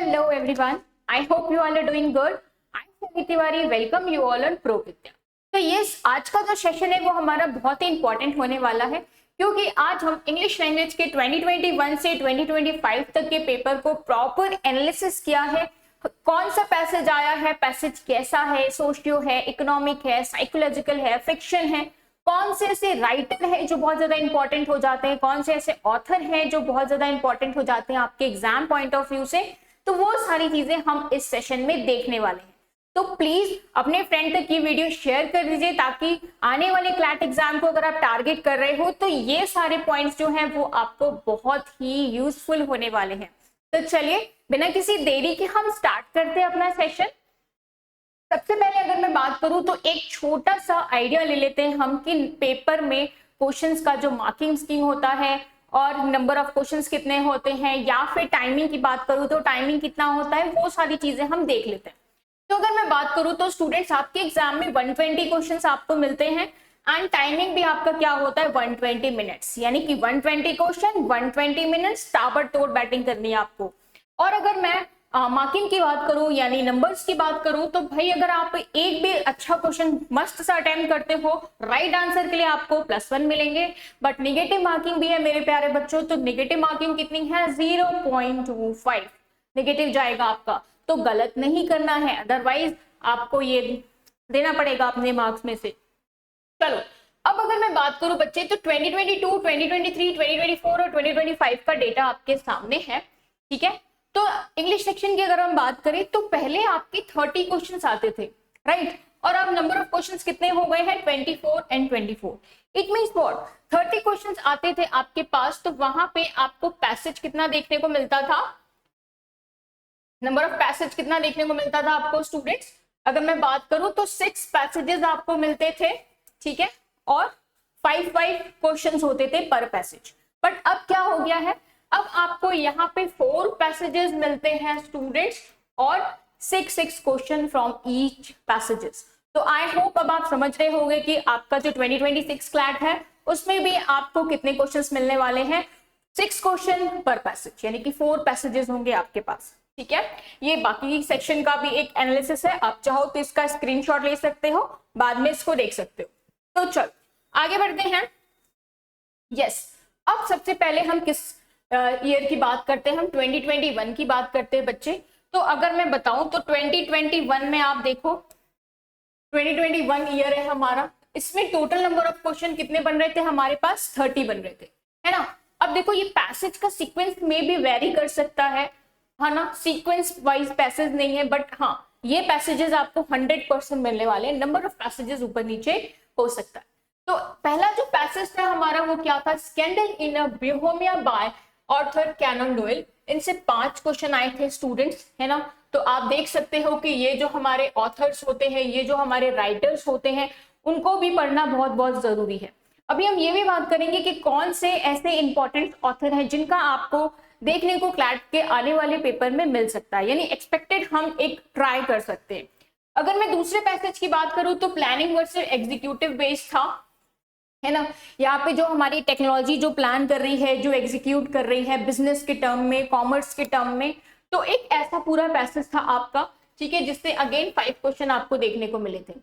Hello everyone. I hope you all are doing good. I'm Sunny Tiwari. Welcome you all on Pro Vidya. तो yes, आज का जो session है वो हमारा बहुत ही इंपॉर्टेंट होने वाला है, क्योंकि आज हम इंग्लिश लैंग्वेज के 2021 से 2025 तक के पेपर को प्रॉपर एनालिसिस किया है। कौन सा पैसेज आया है, पैसेज कैसा है, सोशियो है, इकोनॉमिक है, साइकोलॉजिकल है, फिक्शन है, कौन से ऐसे राइटर है जो बहुत ज्यादा इंपॉर्टेंट हो जाते हैं, कौन से ऐसे ऑथर हैं जो बहुत ज्यादा इंपॉर्टेंट हो जाते हैं आपके एग्जाम पॉइंट ऑफ व्यू से। तो वो सारी चीजें हम इस सेशन में देखने वाले हैं। तो प्लीज अपने फ्रेंड तक ये वीडियो शेयर कर दीजिए, ताकि आने वाले क्लैट एग्जाम को अगर आप टारगेट कर रहे हो तो ये सारे पॉइंट्स जो हैं वो आपको बहुत ही यूजफुल होने वाले हैं। तो चलिए बिना किसी देरी के हम स्टार्ट करते हैं अपना सेशन। सबसे पहले अगर मैं बात करूं तो एक छोटा सा आइडिया ले लेते हैं हम कि पेपर में क्वेश्चंस का जो मार्किंग स्कीम होता है और नंबर ऑफ क्वेश्चंस कितने होते हैं, या फिर टाइमिंग की बात करूं तो टाइमिंग कितना होता है, वो सारी चीजें हम देख लेते हैं। तो अगर मैं बात करूं तो स्टूडेंट्स आपके एग्जाम में 120 क्वेश्चंस आपको मिलते हैं एंड टाइमिंग भी आपका क्या होता है 120 मिनट्स, यानी कि 120 क्वेश्चन 120 मिनट्स ताबड़तोड़ बैटिंग करनी है आपको। और अगर मैं मार्किंग की बात करूं यानी नंबर्स की बात करूं तो भाई अगर आप एक भी अच्छा क्वेश्चन मस्त सा अटेम्प्ट करते हो, राइट आंसर के लिए आपको +1 मिलेंगे। बट नेगेटिव मार्किंग भी है मेरे प्यारे बच्चों। तो नेगेटिव मार्किंग कितनी है 0.25 नेगेटिव जाएगा आपका। तो गलत नहीं करना है, अदरवाइज आपको ये देना पड़ेगा अपने मार्क्स में से। चलो अब अगर मैं बात करूं बच्चे तो 2022, 2023, 2024 और 2025 का डेटा आपके सामने है, ठीक है। तो इंग्लिश सेक्शन की अगर हम बात करें तो पहले आपके 30 क्वेश्चंस आते थे, राइट, और अब नंबर ऑफ क्वेश्चंस कितने हो गए हैं 24 and 24। It means what, 30 questions आते थे आपके पास, तो वहां पे आपको पैसेज कितना देखने को मिलता था, नंबर ऑफ पैसेज कितना देखने को मिलता था आपको स्टूडेंट्स। अगर मैं बात करूं तो 6 पैसेजेस आपको मिलते थे, ठीक है, और 5 क्वेश्चंस होते थे पर पैसेज। बट अब क्या हो गया है, अब आपको यहाँ पे 4 पैसेजेस मिलते हैं स्टूडेंट्स और 6 क्वेश्चन फ्रॉम ईच पैसेजेस। तो आई होप अब आप समझ रहे होंगे कि आपका जो 2026 क्लैट है उसमें भी आपको कितने क्वेश्चंस मिलने वाले हैं, 6 क्वेश्चन पर पैसेज, यानी कि 4 पैसेजेस होंगे आपके पास, ठीक है। ये बाकी सेक्शन का भी एक एनालिसिस है, आप चाहो तो इसका स्क्रीनशॉट ले सकते हो, बाद में इसको देख सकते हो। तो चलो आगे बढ़ते हैं। यस, अब सबसे पहले हम किस ईयर की बात करते हैं, हम 2021 की बात करते हैं बच्चे। तो अगर मैं बताऊं तो 2021 में आप देखो 2021 ईयर है हमारा, इसमें टोटल नंबर ऑफ क्वेश्चन कितने बन रहे थे हमारे पास 30 बन रहे थे, है ना। अब देखो ये पैसेज का सीक्वेंस में भी वेरी कर सकता है ना, सीक्वेंस वाइज पैसेज नहीं है, बट हाँ ये पैसेजेस आपको 100% मिलने वाले हैं, नंबर ऑफ पैसेजेस ऊपर नीचे हो सकता है। तो पहला जो पैसेज था हमारा वो क्या था, scandal in a Bohemia by Arthur Conan Doyle. इनसे 5 क्वेश्चन आए थे स्टूडेंट्स, है ना। तो आप देख सकते हो कि ये जो हमारे ऑथर्स होते हैं, ये जो हमारे राइटर्स होते हैं, उनको भी पढ़ना बहुत बहुत जरूरी है। अभी हम ये भी बात करेंगे कि कौन से ऐसे इंपॉर्टेंट ऑथर हैं जिनका आपको देखने को क्लैट के आने वाले पेपर में मिल सकता है, यानी एक्सपेक्टेड हम एक ट्राई कर सकते हैं। अगर मैं दूसरे पैसेज की बात करूं तो प्लानिंग वर्सेस एग्जीक्यूटिव बेस्ड था, है ना। यहाँ पे जो हमारी टेक्नोलॉजी जो प्लान कर रही है, जो एग्जीक्यूट कर रही है बिजनेस के टर्म में, कॉमर्स के टर्म में, तो एक ऐसा पूरा पैसेज था आपका, ठीक है, जिससे अगेन 5 क्वेश्चन आपको देखने को मिले थे।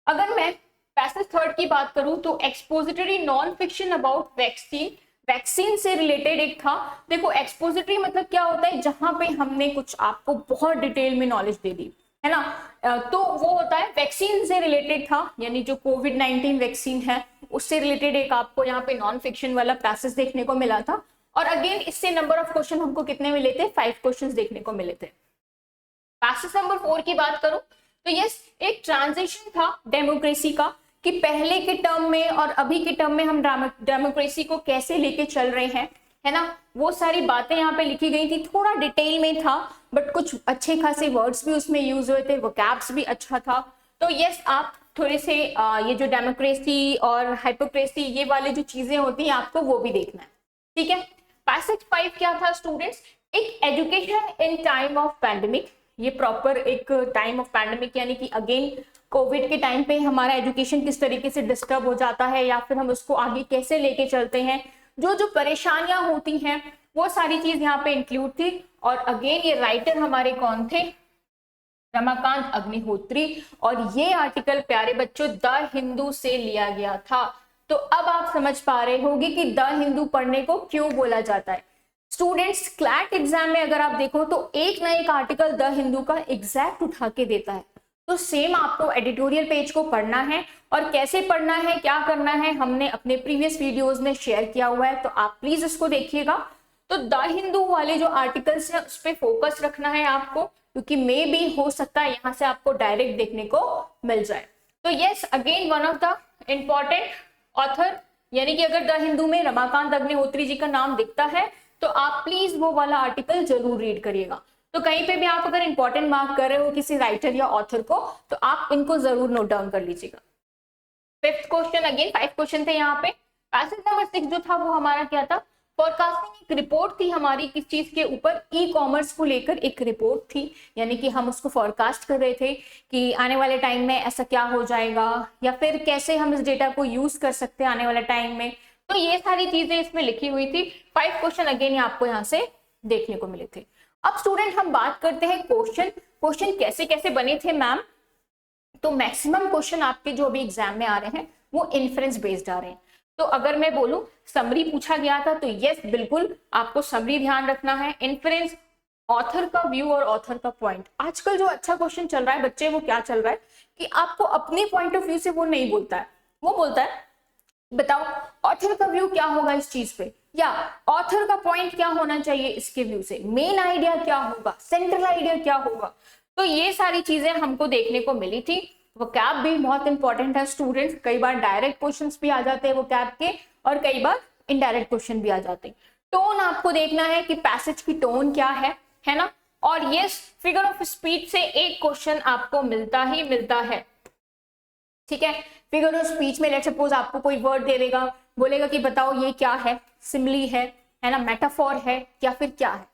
अगर मैं पैसेज 3 की बात करूं तो expository non fiction about vaccine, vaccine से रिलेटेड एक था। देखो एक्सपोजिटरी मतलब क्या होता है, जहां पे हमने कुछ आपको बहुत डिटेल में नॉलेज दे दी, है ना। तो वो होता है वैक्सीन से रिलेटेड था, यानी जो कोविड-19 वैक्सीन है उससे रिलेटेड एक आपको यहाँ पे नॉन फिक्शन वाला पैसेज देखने को मिला था। और अगेन इससे नंबर ऑफ क्वेश्चन हमको कितने मिले थे 5 क्वेश्चन देखने को मिले थे। पैसेज नंबर 4 की बात करूं तो यस, एक ट्रांजिशन था डेमोक्रेसी का, कि पहले के टर्म में और अभी के टर्म में हम डेमोक्रेसी को कैसे लेके चल रहे हैं, है ना। वो सारी बातें यहाँ पे लिखी गई थी, थोड़ा डिटेल में था बट कुछ अच्छे खासे वर्ड्स भी उसमें यूज हुए थे, वोकैब्स भी अच्छा था। तो यस, आप थोड़े से ये जो डेमोक्रेसी और हाइपोक्रेसी ये वाले जो चीजें होती हैं आपको वो भी देखना है, ठीक है। पैसेज 5 क्या था स्टूडेंट्स, एक education in time of pandemic. ये प्रॉपर एक टाइम ऑफ पैंडेमिक, यानी कि अगेन कोविड के टाइम पे हमारा एजुकेशन किस तरीके से डिस्टर्ब हो जाता है, या फिर हम उसको आगे कैसे लेके चलते हैं, जो जो परेशानियां होती हैं वो सारी चीज यहाँ पे इंक्लूड थी। और अगेन ये राइटर हमारे कौन थे, रमाकांत अग्निहोत्री, और ये आर्टिकल प्यारे बच्चों द हिंदू से लिया गया था। तो अब आप समझ पा रहे होंगे कि द हिंदू पढ़ने को क्यों बोला जाता है। स्टूडेंट्स क्लैट एग्जाम में अगर आप देखो तो एक ना एक आर्टिकल द हिंदू का एग्जैक्ट उठा के देता है। तो सेम आपको एडिटोरियल पेज को पढ़ना है, और कैसे पढ़ना है, क्या करना है, हमने अपने प्रीवियस वीडियोस में शेयर किया हुआ है, तो आप प्लीज इसको देखिएगा। तो द हिंदू वाले जो आर्टिकल्स है उस पर फोकस रखना है आपको, क्योंकि मे भी हो सकता है यहाँ से आपको डायरेक्ट देखने को मिल जाए। तो yes, again one of the important author, यानी कि अगर द हिंदू में रमाकांत अग्निहोत्री जी का नाम दिखता है तो आप प्लीज वो वाला आर्टिकल जरूर रीड करिएगा। तो कहीं पे भी आप अगर इंपॉर्टेंट मार्क कर रहे हो किसी राइटर या ऑथर को, तो आप इनको जरूर नोट डाउन कर लीजिएगा। फिफ्थ क्वेश्चन, अगेन 5 क्वेश्चन थे यहाँ पे। पैसेज नंबर 6 जो था वो हमारा क्या था, फोरकास्टिंग। एक रिपोर्ट थी हमारी किस चीज के ऊपर, ई कॉमर्स को लेकर एक रिपोर्ट थी, यानी कि हम उसको फोरकास्ट कर रहे थे कि आने वाले टाइम में ऐसा क्या हो जाएगा, या फिर कैसे हम इस डेटा को यूज कर सकते हैं आने वाले टाइम में। तो ये सारी चीजें इसमें लिखी हुई थी। 5 क्वेश्चन अगेन आपको यहाँ से देखने को मिले थे। अब स्टूडेंट हम बात करते हैं क्वेश्चन कैसे कैसे बने थे मैम। तो मैक्सिमम क्वेश्चन आपके जो अभी एग्जाम में आ रहे हैं वो इन्फ्रेंस बेस्ड आ रहे हैं। तो अगर मैं बोलूं समरी पूछा गया था, तो यस बिल्कुल आपको समरी ध्यान रखना है, इन्फ्रेंस, ऑथर का व्यू और ऑथर का पॉइंट। आजकल जो अच्छा क्वेश्चन चल रहा है बच्चे, वो क्या चल रहा है कि आपको अपने पॉइंट ऑफ व्यू से वो नहीं बोलता है, वो बोलता है बताओ ऑथर का व्यू क्या होगा इस चीज पे, या ऑथर का पॉइंट क्या होना चाहिए इसके व्यू से, मेन आइडिया क्या होगा, सेंट्रल आइडिया क्या होगा। तो ये सारी चीजें हमको देखने को मिली थी। वोकैब भी बहुत इंपॉर्टेंट है स्टूडेंट्स, कई बार डायरेक्ट क्वेश्चंस भी आ जाते हैं वोकैब के, और कई बार इनडायरेक्ट क्वेश्चन भी आ जाते हैं। टोन आपको देखना है कि पैसेज की टोन क्या है ना। और यस, फिगर ऑफ स्पीच से एक क्वेश्चन आपको मिलता ही मिलता है, ठीक है। फिगर ऑफ स्पीच में लेट्स सपोज आपको कोई वर्ड दे देगा, बोलेगा कि बताओ ये क्या है, सिमिली है ना, मेटाफोर है, या फिर क्या है।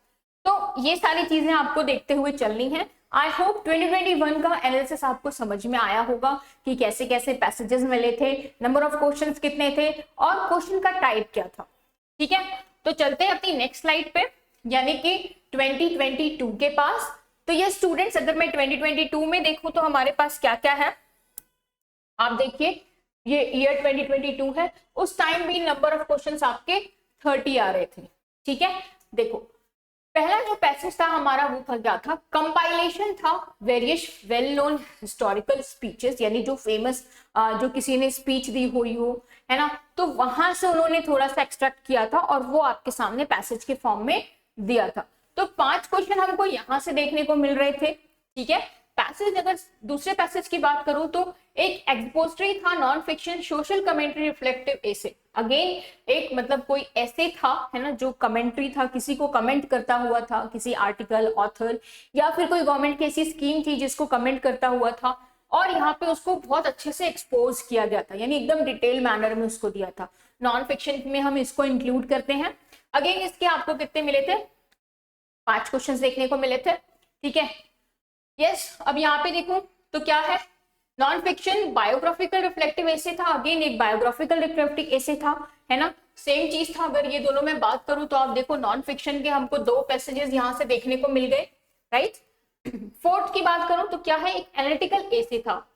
तो ये सारी चीजें आपको देखते हुए चलनी है। आई होप 2021 का एनालिसिस आपको समझ में आया होगा कि कैसे कैसे पैसेजेस मिले थे, नंबर ऑफ क्वेश्चंस कितने थे, और क्वेश्चन का टाइप क्या था, ठीक है। तो चलते हैं अपनी नेक्स्ट स्लाइड पे, यानी कि 2022 के पास। तो ये स्टूडेंट्स अगर मैं 2022 में देखूं तो हमारे पास क्या क्या है, आप देखिए ये ईयर 2022 है, उस टाइम भी नंबर ऑफ क्वेश्चंस आपके 30 आ रहे थे, ठीक है। देखो पहला जो पैसेज था हमारा वो था क्या था, कंपाइलेशन था various well known historical speeches, यानी जो फेमस जो किसी ने स्पीच दी हुई हो, है ना, तो वहां से उन्होंने थोड़ा सा एक्सट्रैक्ट किया था और वो आपके सामने पैसेज के फॉर्म में दिया था। तो 5 क्वेश्चन हमको यहाँ से देखने को मिल रहे थे, ठीक है। पैसेज, अगर दूसरे पैसेज की बात करूं तो एक एक्सपोजिटरी था, non fiction, social commentary, reflective essay. Again एक मतलब कोई ऐसे था, है ना, जो कमेंट्री था, किसी को कमेंट करता हुआ था, किसी आर्टिकल, ऑथर, या फिर कोई गवर्नमेंट की ऐसी स्कीम थी जिसको कमेंट करता हुआ था, और यहाँ पे उसको बहुत अच्छे से एक्सपोज किया गया था, यानी एकदम डिटेल मैनर में उसको दिया था। नॉन फिक्शन में हम इसको इंक्लूड करते हैं। अगेन इसके आपको कितने मिले थे, 5 क्वेश्चन देखने को मिले थे, ठीक है। यस, अब यहाँ पे देखूं तो क्या है, नॉन फिक्शन बायोग्राफिकल रिफ्लेक्टिव एसे था, अगेन एक बायोग्राफिकल रिफ्लेक्टिव एसे था, है ना, सेम चीज था। अगर ये दोनों में बात करूं तो आप देखो नॉन फिक्शन के हमको 2 पैसेजेस यहाँ से देखने को मिल गए, राइट। फोर्थ की बात करूं तो क्या है, एक एनालिटिकल एसे था,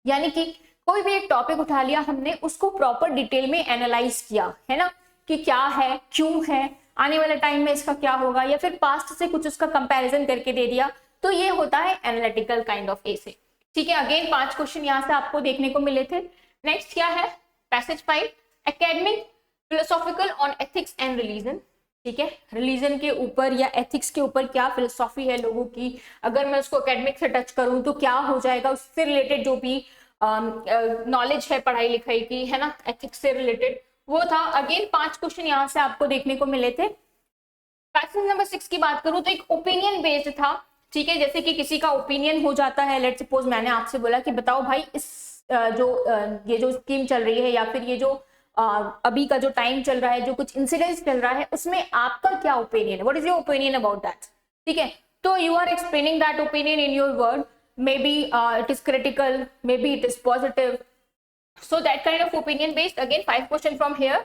यानी कि कोई भी एक टॉपिक उठा लिया हमने, उसको प्रॉपर डिटेल में एनालाइज किया, है ना, कि क्या है, क्यों है, आने वाले टाइम में इसका क्या होगा, या फिर पास्ट से कुछ उसका कंपैरिजन करके दे दिया। तो ये होता है एनालिटिकल काइंड ऑफ एसे, ठीक है। अगेन 5 क्वेश्चन यहाँ से आपको देखने को मिले थे। नेक्स्ट क्या है, passage 5, academic philosophical on ethics and religion, ठीक है। रिलीजन के ऊपर या एथिक्स के ऊपर क्या फिलोसॉफी है लोगों की, अगर मैं उसको एकेडमिक से टच करूं तो क्या हो जाएगा, उससे रिलेटेड जो भी नॉलेज है पढ़ाई लिखाई की, है ना, एथिक्स से रिलेटेड वो था। अगेन 5 क्वेश्चन यहाँ से आपको देखने को मिले थे। पैसेज नंबर 6 की बात करूं तो एक ओपिनियन बेस्ड था, ठीक है। जैसे कि किसी का ओपिनियन हो जाता है, लेट्स सपोज मैंने आपसे बोला कि बताओ भाई इस ये जो स्कीम चल रही है, या फिर ये जो अभी का जो टाइम चल रहा है, जो कुछ इंसिडेंट्स चल रहा है, उसमें आपका क्या ओपिनियन है, what is your opinion about that, ठीक है। तो you are explaining that opinion in your word, maybe it is critical, maybe it is positive, so that kind of opinion based. Again 5 question from here.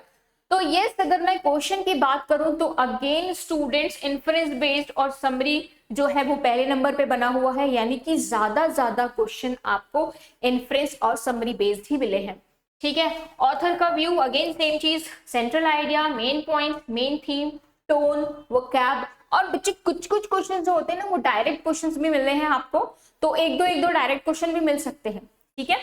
तो ये अगर मैं question की बात करूं तो अगेन स्टूडेंट्स इन्फ्रेंस बेस्ड और summary जो है वो पहले नंबर पे बना हुआ है, यानी कि ज्यादा क्वेश्चन आपको इन्फ्रेंस और समरी बेस्ड ही मिले हैं। ठीक है, ऑथर का व्यू अगेन सेम चीज, central idea, main point, main theme, tone, vocab, और बच्चे कुछ क्वेश्चन जो होते हैं ना वो डायरेक्ट क्वेश्चंस भी मिल रहे हैं आपको, तो एक दो डायरेक्ट क्वेश्चन भी मिल सकते हैं। ठीक है,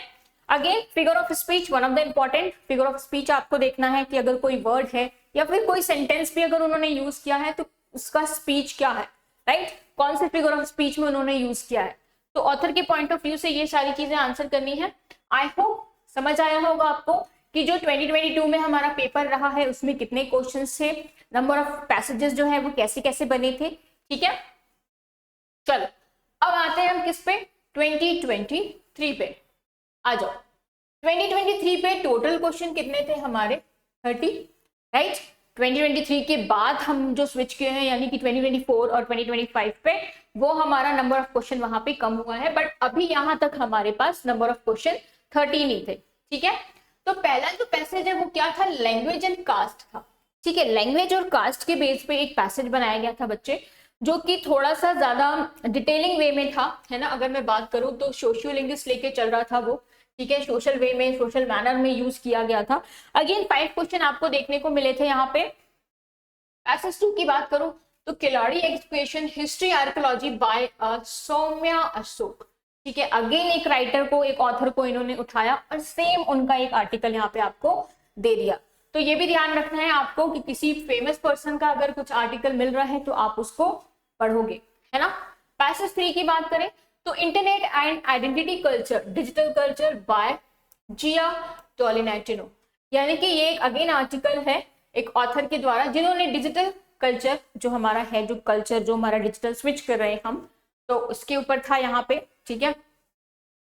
again figure of speech one of the important, figure of speech आपको देखना है कि अगर कोई वर्ड है या फिर कोई सेंटेंस भी अगर उन्होंने यूज किया है तो उसका स्पीच क्या है, राइट, कौन से फिगर ऑफ स्पीच में उन्होंने यूज किया है। तो ऑथर के पॉइंट ऑफ व्यू से ये सारी चीजें आंसर करनी है। आई होप समझ आया होगा आपको कि जो 2022 में हमारा पेपर रहा है उसमें कितने क्वेश्चंस थे, नंबर ऑफ पैसेजेस जो है वो कैसे कैसे बने थे। ठीक है, चलो अब आते हैं हम किस पे, 2023 पे आ जाओ। 2023 पे टोटल क्वेश्चन कितने थे हमारे, 30, राइट। 2023 के बाद हम जो स्विच किए हैं यानी कि 2024 और 2025 पे, वो हमारा नंबर ऑफ क्वेश्चन वहां पे कम हुआ है, बट अभी यहां तक हमारे पास नंबर ऑफ क्वेश्चन 13 ही थे। ठीक है, तो पहला जो पैसेज है वो क्या था, लैंग्वेज एंड कास्ट था। ठीक है, लैंग्वेज और कास्ट के बेस पे एक पैसेज बनाया गया था बच्चे, जो कि थोड़ा सा ज्यादा डिटेलिंग वे में था, है ना। अगर मैं बात करूं तो सोशियो लिंग्विस्टिक्स लेके चल रहा था वो, ठीक है, सोशल वे में, सोशल मैनर में यूज किया गया था। अगेन 5 क्वेश्चन आपको देखने को मिले थे यहाँ पे। पैसेज 2 की बात करूं तो खिलाड़ी education history archaeology by Saumya Ashok. ठीक है, अगेन एक राइटर को, एक ऑथर को इन्होंने उठाया और सेम उनका एक आर्टिकल यहाँ पे आपको दे दिया। तो ये भी ध्यान रखना है आपको कि किसी फेमस पर्सन का अगर कुछ आर्टिकल मिल रहा है तो आप उसको पढ़ोगे, है ना। पैसेज 3 की बात करें तो internet and identity culture digital culture by Jia Tolentino, यानी कि ये एक अगेन आर्टिकल है एक ऑथर के द्वारा जिन्होंने डिजिटल कल्चर जो हमारा है, जो कल्चर जो हमारा डिजिटल स्विच कर रहे हैं हम, तो उसके ऊपर था यहाँ पे। ठीक है,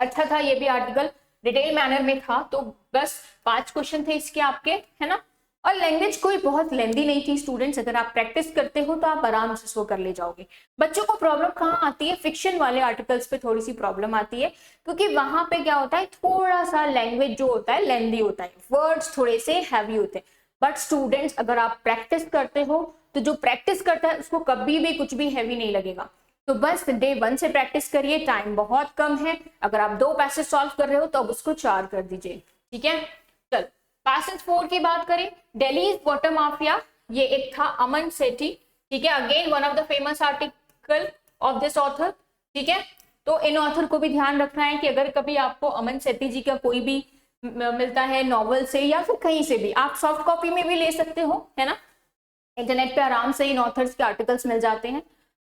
अच्छा था ये भी आर्टिकल, डिटेल मैनर में था। तो बस 5 क्वेश्चन थे इसके आपके, है ना। और लैंग्वेज कोई बहुत लेंदी नहीं थी स्टूडेंट्स, अगर आप प्रैक्टिस करते हो तो आप आराम से इसको कर ले जाओगे। बच्चों को प्रॉब्लम कहाँ आती है, फिक्शन वाले आर्टिकल्स पे थोड़ी सी प्रॉब्लम आती है, क्योंकि वहां पे क्या होता है, थोड़ा सा लैंग्वेज जो होता है लेंदी होता है, वर्ड्स थोड़े से हैवी होते हैं। बट स्टूडेंट्स अगर आप प्रैक्टिस करते हो तो जो प्रैक्टिस करता है उसको कभी भी कुछ भी हैवी नहीं लगेगा। तो बस डे 1 से प्रैक्टिस करिए, टाइम बहुत कम है। अगर आप 2 पैसेज सॉल्व कर रहे हो तो अब उसको 4 कर दीजिए। ठीक है, चल पैसेज 4 की बात करें, दिल्ली वाटर माफिया, ये एक था अमन सेठी। ठीक है, again one of the famous article of this author. ठीक है, तो इन ऑथर को भी ध्यान रखना है कि अगर कभी आपको अमन सेठी जी का कोई भी मिलता है नॉवल से या फिर कहीं से भी, आप सॉफ्ट कॉपी में भी ले सकते हो, है ना। इंटरनेट पे आराम से इन ऑथर्स के आर्टिकल्स मिल जाते हैं।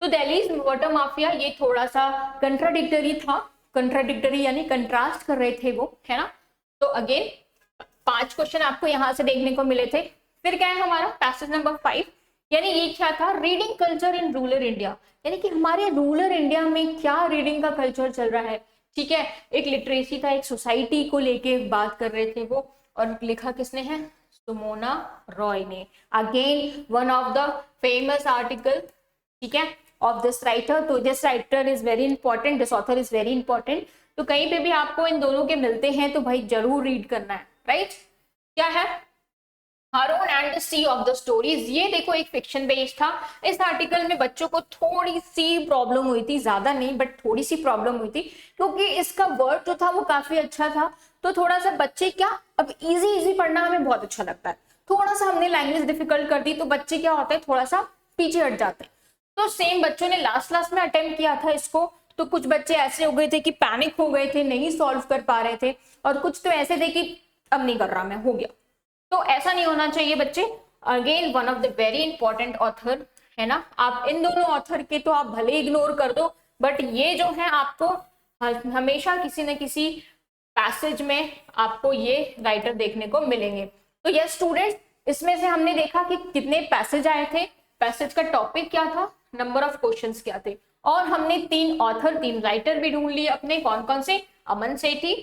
तो दिल्ली वाटर माफिया ये थोड़ा सा कंट्राडिक्टरी था, कंट्राडिक्टरी यानी कंट्रास्ट कर रहे थे वो, है ना। तो अगेन 5 क्वेश्चन आपको यहाँ से देखने को मिले थे। फिर क्या है हमारा पैसेज नंबर 5, यानी ये क्या था, reading culture in rural India, यानी कि हमारे रूरल इंडिया में क्या रीडिंग का कल्चर चल रहा है। ठीक है, एक लिटरेसी था, एक सोसाइटी को लेके बात कर रहे थे वो, और लिखा किसने है, सुमोना रॉय ने। Again one of the famous article, ठीक है, ऑफ दिस राइटर। तो this writer is very important, this author is very important. तो कहीं पे भी आपको इन दोनों के मिलते हैं तो भाई जरूर रीड करना है, राइट। क्या है, Haroun and the sea of the stories, ये देखो एक फिक्शन बेस्ड था। इस आर्टिकल में बच्चों को थोड़ी सी प्रॉब्लम हुई थी, ज्यादा नहीं बट थोड़ी सी प्रॉब्लम हुई थी, क्योंकि इसका वर्ड जो था वो काफी अच्छा था। तो थोड़ा सा बच्चे क्या, अब इजी पढ़ना हमें बहुत अच्छा लगता है, थोड़ा सा हमने लैंग्वेज डिफिकल्ट कर दी तो बच्चे क्या होते हैं, थोड़ा सा पीछे हट जाते हैं। तो सेम बच्चों ने लास्ट में अटेम्प्ट किया था इसको, तो कुछ बच्चे ऐसे हो गए थे कि पैनिक हो गए थे, नहीं सॉल्व कर पा रहे थे, और कुछ तो ऐसे थे कि अब नहीं कर रहा मैं, हो गया। तो ऐसा नहीं होना चाहिए बच्चे। Again one of the very important author, है ना। आप इन दोनों ऑथर के तो आप भले इग्नोर कर दो, बट ये जो है आपको हमेशा किसी न किसी पैसेज में आपको ये राइटर देखने को मिलेंगे। तो ये स्टूडेंट्स, इसमें से हमने देखा कि कितने पैसेज आए थे, पैसेज का टॉपिक क्या था, नंबर ऑफ क्वेश्चंस क्या थे, और हमने 3 ऑथर 3 राइटर भी ढूंढ लिए अपने, कौन कौन से, अमन सेठी,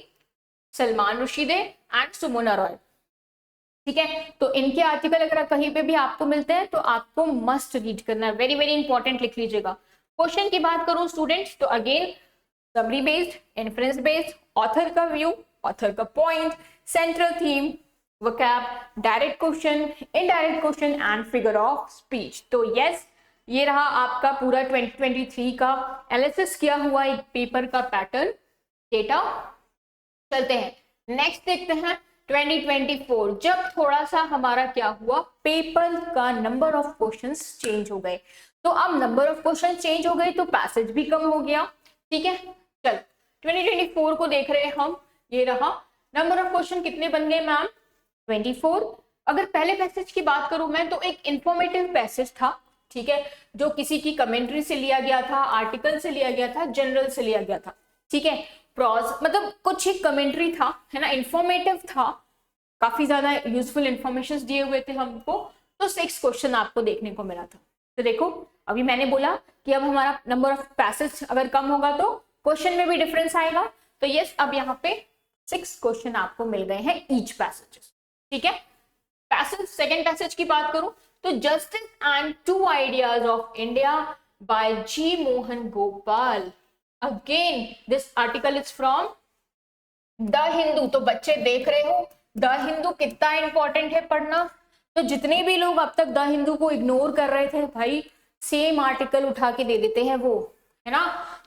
सलमान रुशिदे एंड सुमोना रॉय। ठीक है, तो इनके आर्टिकल अगर कहीं पे भी आपको मिलते हैं तो आपको मस्ट रीड करना है, वेरी वेरी इंपॉर्टेंट लिख लीजिएगा। क्वेश्चन की बात करूं स्टूडेंट्स, तो again summary based, inference based, author का व्यू, ऑथर का point, central theme, vocab, direct question, indirect question and figure of speech. तो यस, ये रहा आपका पूरा 2023 का एनालिसिस किया हुआ एक पेपर का पैटर्न डेटा। चलते हैं नेक्स्ट, देखते हैं 2024, जब थोड़ा सा हमारा क्या हुआ, पेपर का नंबर ऑफ क्वेश्चंस चेंज हो गए। तो अब नंबर ऑफ क्वेश्चन चेंज हो गए तो पैसेज भी कम हो गया। ठीक है, चल 2024 को देख रहे हैं हम, ये रहा नंबर ऑफ क्वेश्चन कितने बन गए मैम, 24। अगर पहले पैसेज की बात करूं मैं तो एक इंफॉर्मेटिव पैसेज था, ठीक है, जो किसी की कमेंट्री से लिया गया था, आर्टिकल से लिया गया था, जनरल से लिया गया था। ठीक है, प्रॉज मतलब कुछ एक कमेंट्री था, है ना, इंफॉर्मेटिव था, काफी ज्यादा यूजफुल इंफॉर्मेशन दिए हुए थे हमको। तो 6 क्वेश्चन आपको देखने को मिला था। तो देखो अभी मैंने बोला कि अब हमारा नंबर ऑफ पैसेज अगर कम होगा तो क्वेश्चन में भी डिफरेंस आएगा। तो यस, अब यहाँ पे 6 क्वेश्चन आपको मिल गए हैं ईच पैसेज। ठीक है, पैसेज, सेकेंड पैसेज की बात करूं तो justice and two ideas of India by G Mohan Gopal. Again this article is from the Hindu. तो बच्चे देख रहे हो द हिंदू कितना इंपॉर्टेंट है पढ़ना। तो जितने भी लोग अब तक द हिंदू को इग्नोर कर रहे थे, भाई सेम आर्टिकल उठा के दे देते हैं वो, है ना।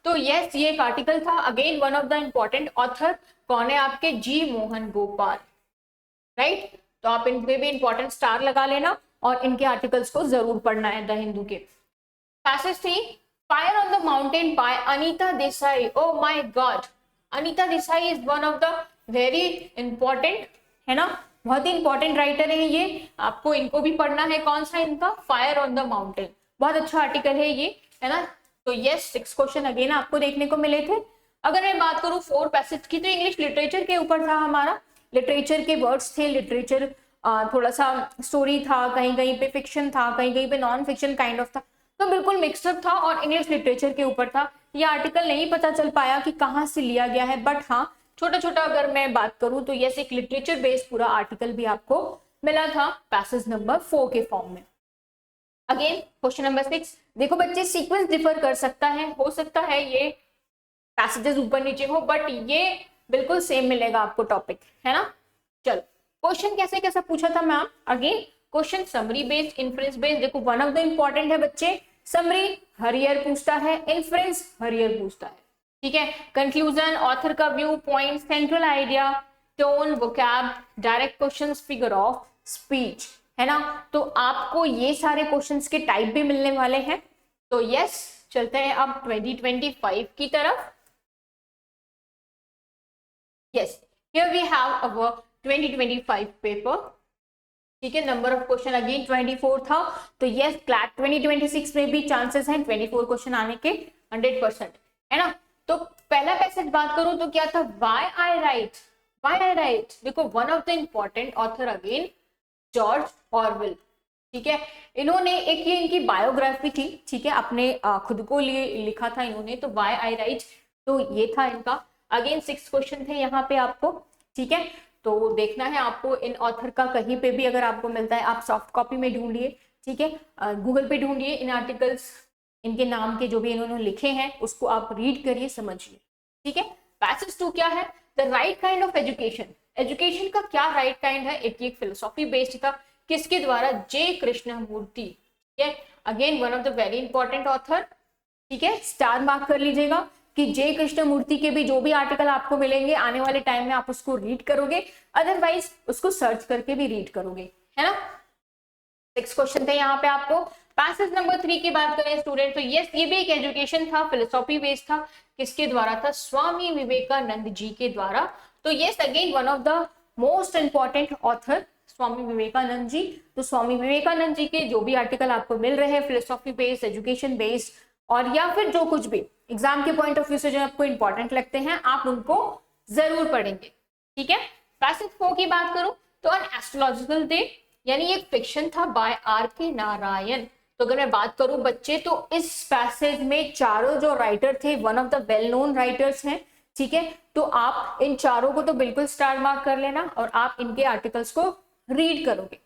तो यस, ये एक आर्टिकल था, again one of the important author कौन है आपके, जी मोहन गोपाल, राइट। तो आप इनके भी इंपॉर्टेंट स्टार लगा लेना और इनके आर्टिकल्स को जरूर पढ़ना है द हिंदू के। पैसेज थी fire on the mountain by Anita Desai. Oh my God, Anita Desai is one of the very important, है ना, बहुत ही इंपॉर्टेंट राइटर है ये, आपको इनको भी पढ़ना है। कौन सा इनका, फायर ऑन द माउंटेन, बहुत अच्छा आर्टिकल है ये, है ना। तो यस, 6 क्वेश्चन अगेन आपको देखने को मिले थे। अगर मैं बात करूं 4 पैसेज की तो इंग्लिश लिटरेचर के ऊपर था हमारा, लिटरेचर के वर्ड्स थे, लिटरेचर थोड़ा सा स्टोरी था, कहीं कहीं पे फिक्शन था, कहीं कहीं पे नॉन फिक्शन काइंड ऑफ था, तो बिल्कुल मिक्सअप था और इंग्लिश लिटरेचर के ऊपर था। ये आर्टिकल नहीं पता चल पाया कि कहाँ से लिया गया है, बट हाँ छोटा छोटा अगर मैं बात करूं तो यस, एक लिटरेचर बेस्ड पूरा आर्टिकल भी आपको मिला था पैसेज नंबर 4 के फॉर्म में। अगेन क्वेश्चन नंबर 6, देखो बच्चे सीक्वेंस डिफर कर सकता है, हो सकता है ये पैसेजेस ऊपर नीचे हो, बट ये बिल्कुल सेम मिलेगा आपको टॉपिक, है ना। चलो क्वेश्चन कैसे कैसे पूछा था ma'am, again question summary based, inference based. देखो वन ऑफ द इंपॉर्टेंट है बच्चे, समरी हर ईयर पूछता है, इन्फ्रेंस हर ईयर पूछता है। ठीक है, कंक्लूजन, ऑथर का view point, central idea, tone, vocab, direct questions, figure of speech, है ना। तो आपको ये सारे क्वेश्चंस के टाइप भी मिलने वाले हैं। तो यस, चलते हैं अब 2025 की तरफ। Yes, here we have our 2025 paper. ठीक है, नंबर ऑफ क्वेश्चन अगेन 24 था। तो यस, क्लैट 2026 में भी चांसेस हैं 24 क्वेश्चन आने के 100%, है ना। तो पहला पैसेज बात करूं तो क्या था, why I write, why I write. देखो one of the important author again George Orwell. ठीक है, इन्होंने एक ये इनकी बायोग्राफी थी, ठीक है, अपने खुद को लिए लिखा था इन्होंने, तो व्हाई आई राइट, तो ये था इनका। अगेन 6 क्वेश्चन थे यहाँ पे आपको, ठीक है। तो देखना है आपको इन ऑथर का, कहीं पे भी अगर आपको मिलता है आप सॉफ्ट कॉपी में ढूंढिए, ठीक है, गूगल पे ढूंढिए इन आर्टिकल्स, इनके नाम के जो भी इन्होंने लिखे हैं उसको आप रीड करिए, समझिए। ठीक है, पैसेज 2 क्या है, the right kind of education. Education का क्या राइट काइंड है, एक फिलोसॉफी बेस्ड था, किसके द्वारा, जे कृष्णमूर्ति। ठीक है, again one of the very important author. ठीक है, स्टार मार्क कर लीजिएगा कि जे कृष्णमूर्ति के भी जो भी आर्टिकल आपको मिलेंगे आने वाले टाइम में आप उसको रीड करोगे, अदरवाइज उसको सर्च करके भी रीड करोगे, है ना। 6 क्वेश्चन थे यहाँ पे आपको। पैसेज नंबर 3 की बात करें स्टूडेंट, तो यस, ये भी एक एजुकेशन था, फिलोसॉफी बेस्ड था, किसके द्वारा था, स्वामी विवेकानंद जी के द्वारा। तो yes, again one of the most important author Swami Vivekananda ji. तो स्वामी विवेकानंद जी के जो भी आर्टिकल आपको मिल रहे हैं फिलोसॉफी बेस्ड, एजुकेशन बेस्ड, और या फिर जो कुछ भी एग्जाम के पॉइंट ऑफ व्यू से जो आपको इंपॉर्टेंट लगते हैं आप उनको जरूर पढ़ेंगे। ठीक है, पैसेज 4 की बात करूं तो एन एस्ट्रोलॉजिकल डे, यानी एक फिक्शन था बाय आर.के. नारायण। तो अगर मैं बात करूं बच्चे, तो इस पैसेज में चारों जो राइटर थे one of the well known writers हैं। ठीक है, तो आप इन चारों को तो बिल्कुल स्टार मार्क कर लेना और आप इनके आर्टिकल्स को रीड करोगे,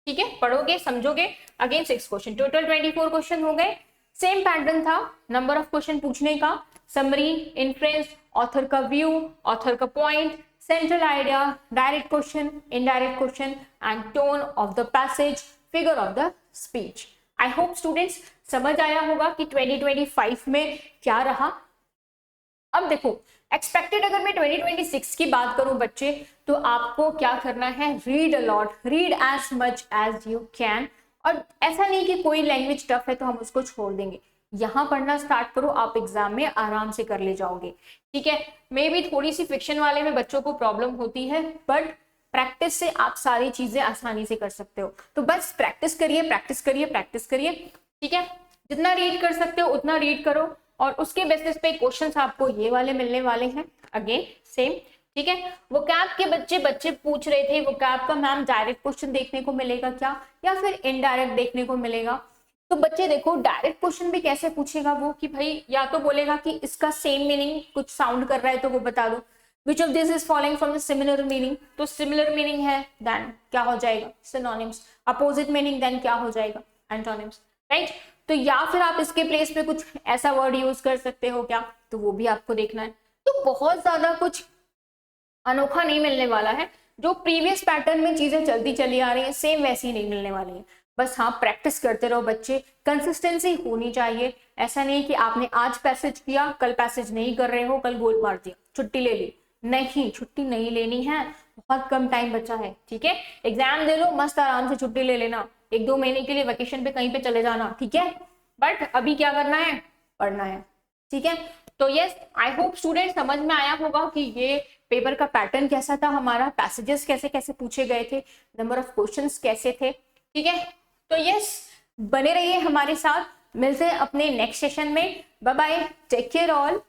ठीक है, पढ़ोगे, समझोगे। अगेन 6 क्वेश्चन, टोटल 24 क्वेश्चन हो गए। सेम पैटर्न था नंबर ऑफ क्वेश्चन पूछने का, समरी, इन्फ्रेंस, ऑथर का व्यू, ऑथर का point, central idea, direct question, indirect question, and tone of the passage, figure of the speech. I hope students समझ आया होगा कि 2025 में क्या रहा। अब देखो एक्सपेक्टेड अगर मैं 2026 की बात करूं बच्चे, तो आपको क्या करना है, read a lot, read as much as you can. और ऐसा नहीं कि कोई लैंग्वेज टफ है तो हम उसको छोड़ देंगे, यहाँ पढ़ना स्टार्ट करो, आप एग्जाम में आराम से कर ले जाओगे, ठीक है। मे भी थोड़ी सी फिक्शन वाले में बच्चों को प्रॉब्लम होती है, बट प्रैक्टिस से आप सारी चीजें आसानी से कर सकते हो। तो बस प्रैक्टिस करिए, प्रैक्टिस करिए, प्रैक्टिस करिए, ठीक है। जितना रीड कर सकते हो उतना रीड करो, और उसके बेसिस पे क्वेश्चंस आपको ये वाले मिलने वाले हैं, अगेन सेम, ठीक है। वोकैब के बच्चे पूछ रहे थे, वोकैब का मैम डायरेक्ट क्वेश्चन देखने को मिलेगा क्या, या फिर इनडायरेक्ट देखने को मिलेगा। तो बच्चे देखो डायरेक्ट क्वेश्चन भी कैसे पूछेगा वो, कि भाई या तो बोलेगा कि इसका सेम मीनिंग कुछ साउंड कर रहा है तो वो बता दो, which of this is following from the similar meaning, तो सिमिलर मीनिंग है देन क्या हो जाएगा, सिनोनिम्स, अपोजिट मीनिंग देन क्या हो जाएगा, एंटोनिम्स, राइट। तो या फिर आप इसके प्लेस पे कुछ ऐसा वर्ड यूज कर सकते हो क्या, तो वो भी आपको देखना है। तो बहुत ज्यादा कुछ अनोखा नहीं मिलने वाला है, जो प्रीवियस पैटर्न में चीजें चलती चली आ रही है सेम वैसी नहीं मिलने वाली है। बस हाँ प्रैक्टिस करते रहो बच्चे, कंसिस्टेंसी होनी चाहिए। ऐसा नहीं कि आपने आज पैसेज किया, कल पैसेज नहीं कर रहे हो, कल गोल मार दिया, छुट्टी ले ली, नहीं, छुट्टी नहीं लेनी है, बहुत कम टाइम बचा है, ठीक है। एग्जाम दे लो, मस्त आराम से छुट्टी ले लेना, 1-2 महीने के लिए वेकेशन पे कहीं पे चले जाना, ठीक है। बट अभी क्या करना है, पढ़ना है, ठीक है। तो यस, आई होप स्टूडेंट समझ में आया होगा कि ये पेपर का पैटर्न कैसा था, हमारा पैसेजेस कैसे कैसे पूछे गए थे, नंबर ऑफ क्वेश्चंस कैसे थे, ठीक है। तो यस, बने रहिए हमारे साथ, मिलते हैं अपने नेक्स्ट सेशन में। Bye bye, take care all.